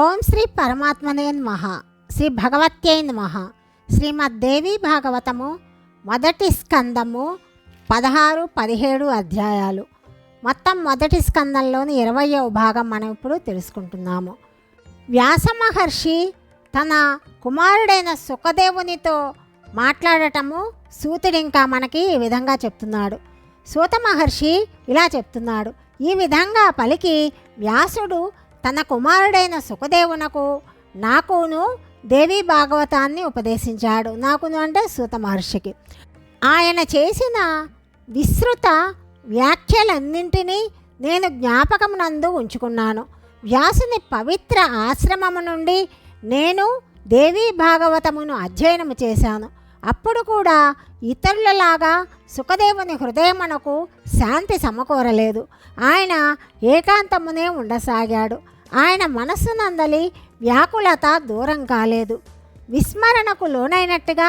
ఓం శ్రీ పరమాత్మనే నమః. శ్రీ భగవత్యై నమః. శ్రీమద్దేవి భాగవతము మొదటి స్కందము 16-17 అధ్యాయాలు. మొత్తం మొదటి స్కందంలోని 20వ భాగం మనం ఇప్పుడు తెలుసుకుంటున్నాము. వ్యాస మహర్షి తన కుమారుడైన సుఖదేవునితో మాట్లాడటము సూతుడు ఇంకా మనకి ఈ విధంగా చెప్తున్నాడు. సూత మహర్షి ఇలా చెప్తున్నాడు. ఈ విధంగా పలికి వ్యాసుడు తన కుమారుడైన సుఖదేవునకు నాకును దేవి భాగవతాన్ని ఉపదేశించాడు. నాకును అంటే సూత మహర్షికి. ఆయన చేసిన విస్తృత వ్యాఖ్యలన్నింటినీ నేను జ్ఞాపకమునందు ఉంచుకున్నాను. వ్యాసుని పవిత్ర ఆశ్రమము నుండి నేను దేవీ భాగవతమును అధ్యయనము చేశాను. అప్పుడు కూడా ఇతరులలాగా సుఖదేవుని హృదయమునకు శాంతి సమకూరలేదు. ఆయన ఏకాంతమునే ఉండసాగాడు. ఆయన మనస్సునందలి వ్యాకులత దూరం కాలేదు. విస్మరణకు లోనైనట్టుగా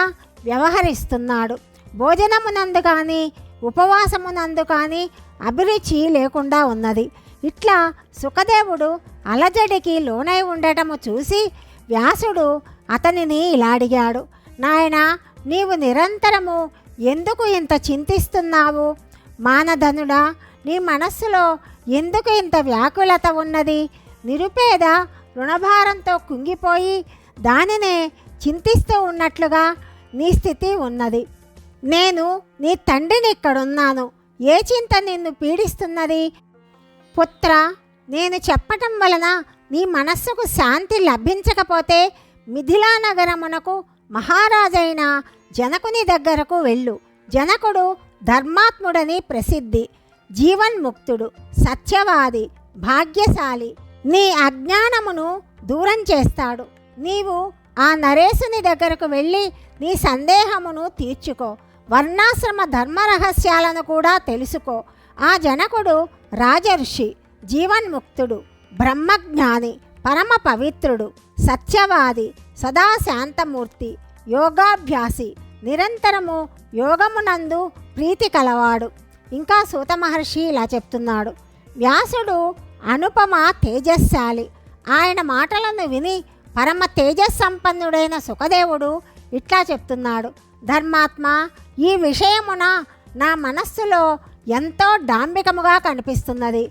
వ్యవహరిస్తున్నాడు. భోజనమునందు కానీ ఉపవాసమునందు కానీ అభిరుచి లేకుండా ఉన్నది. ఇట్లా సుఖదేవుడు అలజడికి లోనై ఉండటము చూసి వ్యాసుడు అతనిని ఇలా అడిగాడు. నాయనా, నీవు నిరంతరము ఎందుకు ఇంత చింతిస్తున్నావు? మానధనుడా, నీ మనస్సులో ఎందుకు ఇంత వ్యాకులత ఉన్నది? నిరుపేద రుణభారంతో కుంగిపోయి దానినే చింతిస్తూ ఉన్నట్లుగా నీ స్థితి ఉన్నది. నేను నీ తండ్రిని ఇక్కడున్నాను. ఏ చింత నిన్ను పీడిస్తున్నది? పుత్ర, నేను చెప్పటం వలన నీ మనస్సుకు శాంతి లభించకపోతే మిథిలా నగరమునకు మహారాజైన జనకుని దగ్గరకు వెళ్ళు. జనకుడు ధర్మాత్ముడని ప్రసిద్ధి, జీవన్ముక్తుడు, సత్యవాది, భాగ్యశాలి. నీ అజ్ఞానమును దూరం చేస్తాడు. నీవు ఆ నరేశుని దగ్గరకు వెళ్ళి నీ సందేహమును తీర్చుకో. వర్ణాశ్రమ ధర్మ రహస్యాలను కూడా తెలుసుకో. ఆ జనకుడు రాజర్షి, జీవన్ముక్తుడు, బ్రహ్మజ్ఞాని, పరమ పవిత్రుడు, సత్యవాది, సదా శాంతమూర్తి, యోగాభ్యాసి, నిరంతరము యోగమునందు ప్రీతి కలవాడు. ఇంకా సూత మహర్షి ఇలా చెప్తున్నాడు. వ్యాసుడు అనుపమ తేజస్శాలి. ఆయన మాటలను విని పరమ తేజస్సంపన్నుడైన సుఖదేవుడు ఇట్లా చెప్తున్నాడు. ధర్మాత్మ, ఈ విషయమున నా మనస్సులో ఎంతో డాంబికముగా కనిపిస్తున్నది.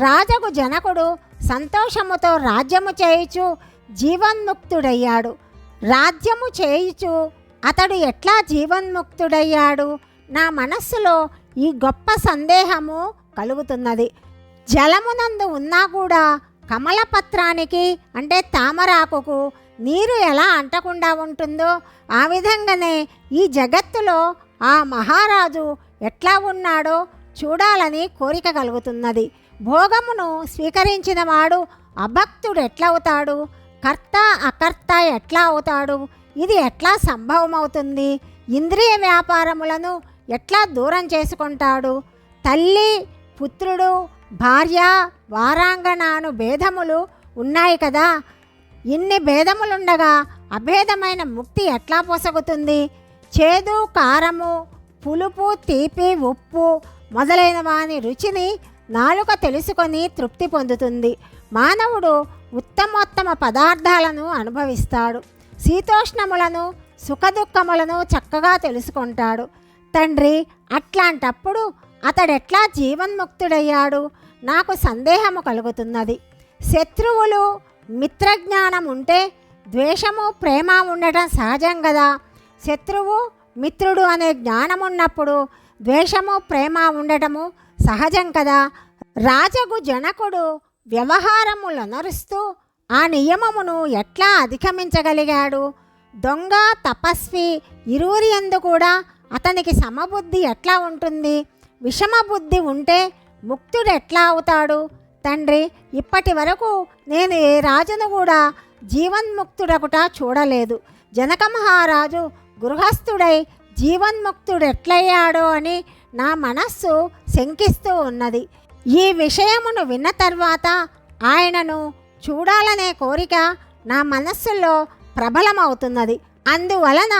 రాజగు జనకుడు సంతోషముతో రాజ్యము చేయుచు జీవన్ముక్తుడయ్యాడు. రాజ్యము చేయుచు అతడు ఎట్లా జీవన్ముక్తుడయ్యాడు? నా మనస్సులో ఈ గొప్ప సందేహము కలుగుతున్నది. జలమునందు ఉన్నా కూడా కమలపత్రానికి అంటే తామరాకుకు నీరు ఎలా అంటకుండా ఉంటుందో ఆ విధంగానే ఈ జగత్తులో ఆ మహారాజు ఎట్లా ఉన్నాడో చూడాలని కోరిక కలుగుతున్నది. భోగమును స్వీకరించిన వాడు అభక్తుడు ఎట్లవుతాడు? కర్త అకర్త ఎట్లా అవుతాడు? ఇది ఎట్లా సంభవమవుతుంది? ఇంద్రియ వ్యాపారములను ఎట్లా దూరం చేసుకుంటాడు? తల్లి, పుత్రుడు, భార్య, వారాంగణాను భేదములు ఉన్నాయి కదా. ఇన్ని భేదములుండగా అభేదమైన ముక్తి ఎట్లా పొసగుతుంది? చేదు, కారము, పులుపు, తీపి, ఉప్పు మొదలైన వాని రుచిని నాలుక తెలుసుకొని తృప్తి పొందుతుంది. మానవుడు ఉత్తమోత్తమ పదార్థాలను అనుభవిస్తాడు. శీతోష్ణములను, సుఖదుఖములను చక్కగా తెలుసుకుంటాడు. తండ్రి, అట్లాంటప్పుడు అతడెట్లా జీవన్ముక్తుడయ్యాడు? నాకు సందేహము కలుగుతున్నది. శత్రువులు, మిత్రజ్ఞానం ఉంటే ద్వేషము, ప్రేమ ఉండటం సహజం కదా. శత్రువు, మిత్రుడు అనే జ్ఞానం ఉన్నప్పుడు ద్వేషము, ప్రేమ ఉండటము సహజం కదా. రాజగు జనకుడు వ్యవహారములనరుస్తూ ఆ నియమమును ఎట్లా అధిగమించగలిగాడు? దొంగ, తపస్వి ఇరువురి యందు కూడా అతనికి సమబుద్ధి ఎట్లా ఉంటుంది? విషమబుద్ధి ఉంటే ముక్తుడు ఎట్లా అవుతాడు? తండ్రి, ఇప్పటి వరకు నేను ఏ రాజును కూడా జీవన్ముక్తుడకుట చూడలేదు. జనక మహారాజు గృహస్థుడై జీవన్ముక్తుడు ఎట్లయ్యాడో అని నా మనస్సు శంకిస్తూ ఉన్నది. ఈ విషయమును విన్న తర్వాత ఆయనను చూడాలనే కోరిక నా మనస్సులో ప్రబలమవుతున్నది. అందువలన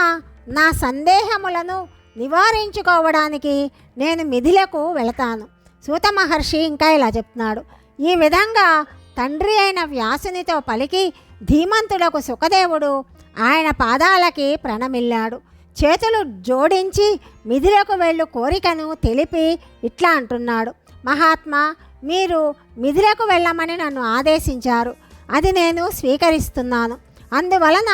నా సందేహములను నివారించుకోవడానికి నేను మిథిలకు వెళతాను. సూత మహర్షి ఇంకా ఇలా చెప్తున్నాడు. ఈ విధంగా తండ్రి అయిన వ్యాసునితో పలికి ధీమంతుడకు సుఖదేవుడు ఆయన పాదాలకి ప్రణమిల్లాడు. చేతులు జోడించి మిథిలకు వెళ్ళు కోరికను తెలిపి ఇట్లా అంటున్నాడు: మహాత్మా, మీరు మిథిలకు వెళ్ళమని నన్ను ఆదేశించారు. అది నేను స్వీకరిస్తున్నాను. అందువలన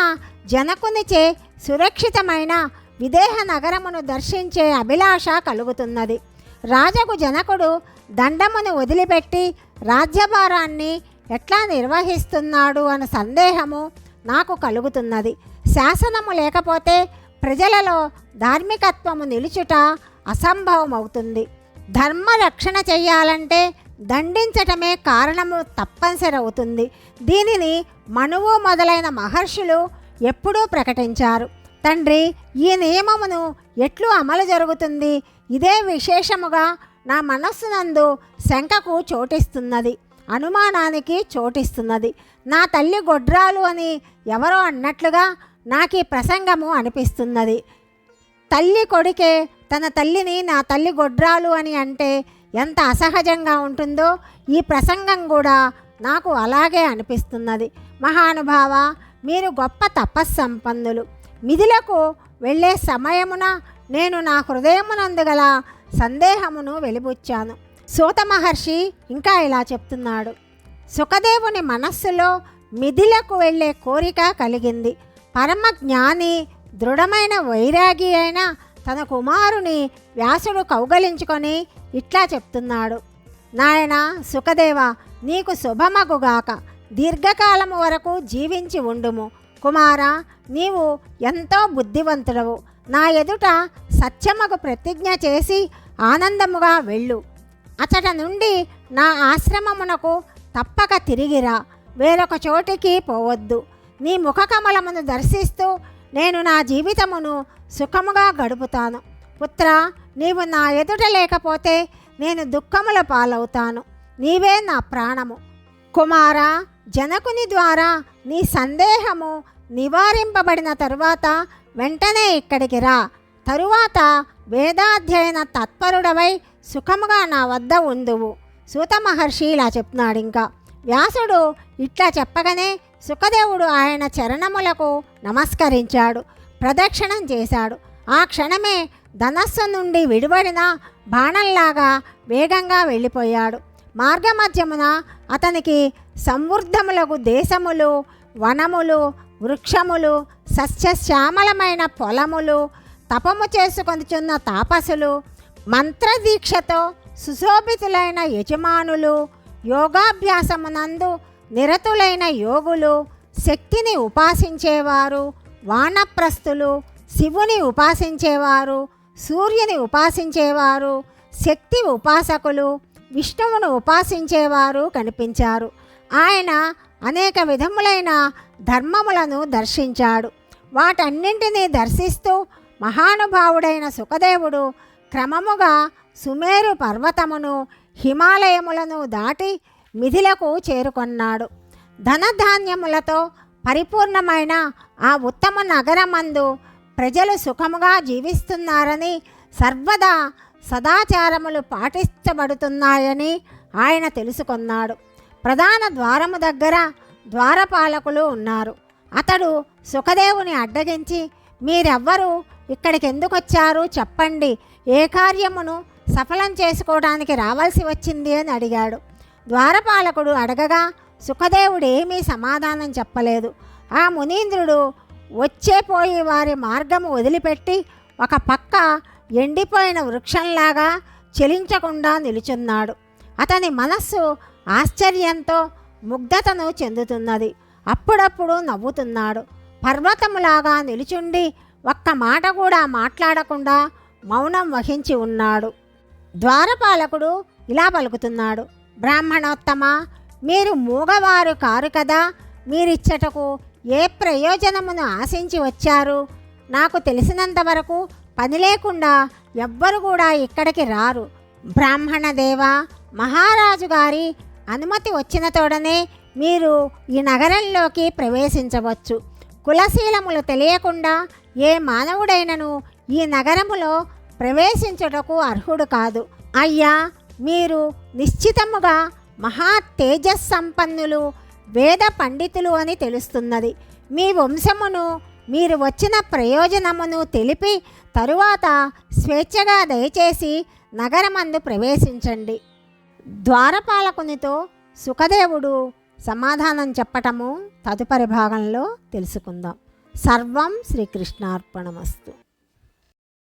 జనకునిచే సురక్షితమైన విదేహ నగరమును దర్శించే అభిలాష కలుగుతున్నది. రాజకు జనకుడు దండమును వదిలిపెట్టి రాజ్యభారాన్ని ఎట్లా నిర్వహిస్తున్నాడు అన్న సందేహము నాకు కలుగుతున్నది. శాసనము లేకపోతే ప్రజలలో ధార్మికత్వము నిలుచుట అసంభవమవుతుంది. ధర్మ రక్షణ చెయ్యాలంటే దండించటమే కారణము తప్పనిసరి అవుతుంది. దీనిని మనువు మొదలైన మహర్షులు ఎప్పుడూ ప్రకటించారు. తండ్రి, ఈ నియమమును ఎట్లు అమలు జరుగుతుంది? ఇదే విశేషముగా నా మనస్సునందు శంకకు చోటిస్తున్నది, అనుమానానికి చోటిస్తున్నది. నా తల్లి గొడ్రాలు అని ఎవరో అన్నట్లుగా నాకు ఈ ప్రసంగము అనిపిస్తున్నది. తల్లి కొడుకే తన తల్లిని నా తల్లి గొడ్రాలు అని అంటే ఎంత అసహజంగా ఉంటుందో ఈ ప్రసంగం కూడా నాకు అలాగే అనిపిస్తున్నది. మహానుభావ, మీరు గొప్ప తపస్సంపన్నులు. మిథిలకు వెళ్ళే సమయమున నేను నా హృదయమునందు గల సందేహమును వెలిబుచ్చాను. సూత మహర్షి ఇంకా ఇలా చెప్తున్నాడు: సుఖదేవుని మనస్సులో మిథిలకు వెళ్ళే కోరిక కలిగింది. పరమ జ్ఞాని, దృఢమైన వైరాగి అయిన తన కుమారుని వ్యాసుడు కౌగలించుకొని ఇట్లా చెప్తున్నాడు: నాయన సుఖదేవ, నీకు శుభమగుగాక. దీర్ఘకాలము వరకు జీవించి ఉండుము. కుమారా, నీవు ఎంతో బుద్ధివంతుడవు. నా ఎదుట సత్యమగు ప్రతిజ్ఞ చేసి ఆనందముగా వెళ్ళు. అతట నుండి నా ఆశ్రమమునకు తప్పక తిరిగిరా. వేరొక చోటికి పోవద్దు. నీ ముఖకమలమును దర్శిస్తూ నేను నా జీవితమును సుఖముగా గడుపుతాను. పుత్ర, నీవు నా ఎదుట లేకపోతే నేను దుఃఖముల పాలవుతాను. నీవే నా ప్రాణము. కుమారా, జనకుని ద్వారా నీ సందేహము నివారింపబడిన తరువాత వెంటనే ఇక్కడికి రా. తరువాత వేదాధ్యయన తత్పరుడవై సుఖముగా నా వద్ద ఉందువు. సూత మహర్షి ఇలా చెప్తున్నాడు. ఇంకా వ్యాసుడు ఇట్లా చెప్పగానే సుఖదేవుడు ఆయన చరణములకు నమస్కరించాడు, ప్రదక్షిణం చేశాడు. ఆ క్షణమే ధనస్సు నుండి విడిపడిన బాణంలాగా వేగంగా వెళ్ళిపోయాడు. మార్గమధ్యమున అతనికి సమృద్ధములకు దేశములు, వనములు, వృక్షములు, సస్యశ్యామలమైన పొలములు, తపము చేసుకొనిచున్న తాపసులు, మంత్రదీక్షతో సుశోభితులైన యజమానులు, యోగాభ్యాసమునందు నిరతులైన యోగులు, శక్తిని ఉపాసించేవారు, వానప్రస్థులు, శివుని ఉపాసించేవారు, సూర్యుని ఉపాసించేవారు, శక్తి ఉపాసకులు, విష్ణువును ఉపాసించేవారు కనిపించారు. ఆయన అనేక విధములైన ధర్మములను దర్శించాడు. వాటన్నింటినీ దర్శిస్తూ మహానుభావుడైన సుఖదేవుడు క్రమముగా సుమేరు పర్వతమును, హిమాలయములను దాటి మిథిలకు చేరుకొన్నాడు. ధనధాన్యములతో పరిపూర్ణమైన ఆ ఉత్తమ నగరమందు ప్రజలు సుఖముగా జీవిస్తున్నారని, సర్వదా సదాచారములు పాటించబడుతున్నాయని ఆయన తెలుసుకొన్నాడు. ప్రధాన ద్వారము దగ్గర ద్వారపాలకులు ఉన్నారు. అతడు సుఖదేవుని అడ్డగించి, మీరెవ్వరూ ఇక్కడికి ఎందుకు వచ్చారు చెప్పండి, ఏ కార్యమును సఫలం చేసుకోవడానికి రావాల్సి వచ్చింది అని అడిగాడు. ద్వారపాలకుడు అడగగా సుఖదేవుడు ఏమీ సమాధానం చెప్పలేదు. ఆ మునీంద్రుడు వచ్చేపోయి వారి మార్గము వదిలిపెట్టి ఒక పక్క ఎండిపోయిన వృక్షంలాగా చెలించకుండా నిలుచున్నాడు. అతని మనస్సు ఆశ్చర్యంతో ముగ్ధతను చెందుతున్నది. అప్పుడప్పుడు నవ్వుతున్నాడు. పర్వతములాగా నిలుచుండి ఒక్క మాట కూడా మాట్లాడకుండా మౌనం వహించి ఉన్నాడు. ద్వారపాలకుడు ఇలా పలుకుతున్నాడు: బ్రాహ్మణోత్తమ, మీరు మూగవారు కారు కదా, మీరిచ్చటకు ఏ ప్రయోజనమును ఆశించి వచ్చారు? నాకు తెలిసినంతవరకు పని లేకుండా ఎవ్వరు కూడా ఇక్కడికి రారు. బ్రాహ్మణదేవ, మహారాజు గారి అనుమతి వచ్చిన తోడనే మీరు ఈ నగరంలోకి ప్రవేశించవచ్చు. కులశీలములు తెలియకుండా ఏ మానవుడైనను ఈ నగరములో ప్రవేశించుటకు అర్హుడు కాదు. అయ్యా, మీరు నిశ్చితముగా మహా తేజస్సంపన్నులు, వేద పండితులు అని తెలుస్తున్నది. మీ వంశమును, మీరు వచ్చిన ప్రయోజనమును తెలిపి తరువాత స్వేచ్ఛగా దయచేసి నగరమందు ప్రవేశించండి. ద్వారపాలకునితో సుఖదేవుడు సమాధానం చెప్పటము తదుపరి భాగంలో తెలుసుకుందాం. సర్వం శ్రీకృష్ణార్పణమస్తు.